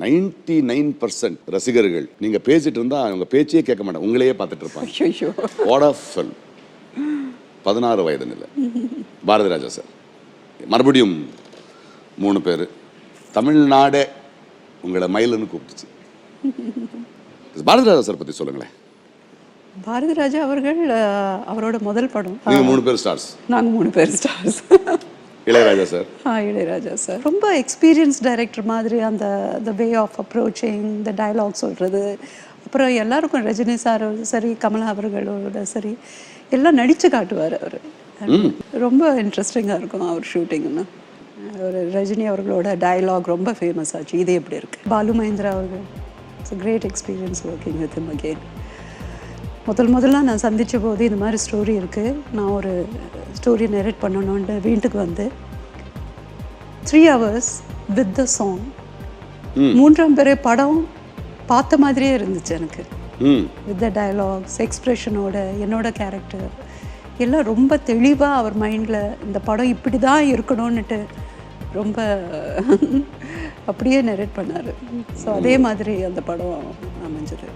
99% ரசிகர்கள் நீங்க பேசிட்டு இருந்தா அவங்க பேச்சையே கேட்க மாட்டாங்க, உங்களையே பார்த்துட்டு இருப்பாங்க. What of film. 16 வயது நிலை. பாரதி ராஜா சார் மறுபடியும் 3 பேர். தமிழ்நாடே உங்களை மயிலுன்னு கூப்பிட்டுச்சு. பாரதி ராஜா சார் பத்தி சொல்லுங்களேன். பாரதி ராஜா அவர்கள் அவரோட முதல் படம். நீங்க 3 பேர் ஸ்டார்ஸ். நாங்க 3 பேர் stars. Ilaiyaraaja sir. Ilaiyaraaja sir ரொம்ப எக்ஸ்பீரியன்ஸ் டைரக்டர் மாதிரி அந்த வே ஆஃப் அப்ரோச்சிங், இந்த டயலாக் சொல்கிறது, அப்புறம் எல்லாருக்கும் ரஜினி சார் சரி, கமலா அவர்களோட சரி, எல்லாம் நடித்து காட்டுவார் அவர். ரொம்ப இன்ட்ரெஸ்டிங்காக இருக்கும் அவர் ஷூட்டிங்னா. ஒரு ரஜினி அவர்களோட டயலாக் ரொம்ப ஃபேமஸ் ஆச்சு. இது எப்படி இருக்குது. பாலு மகேந்திரா அவர்கள், it's great experience working with him again. முதல்ல நான் சந்தித்த போது இந்த மாதிரி ஸ்டோரி இருக்குது, நான் ஒரு ஸ்டோரி நரேட் பண்ணணுன்ட்டு வீட்டுக்கு வந்து 3 hours வித் த சாங். 3ஆம் பேரே படம் பார்த்த மாதிரியே இருந்துச்சு எனக்கு. வித் த டயலாக்ஸ், எக்ஸ்ப்ரெஷனோட, என்னோட கேரக்டர் எல்லாம் ரொம்ப தெளிவாக அவர் மைண்டில் இந்த படம் இப்படி தான் இருக்கணும்னுட்டு ரொம்ப அப்படியே நரேட் பண்ணார். ஸோ அதே மாதிரி அந்த படம் அமைஞ்சது.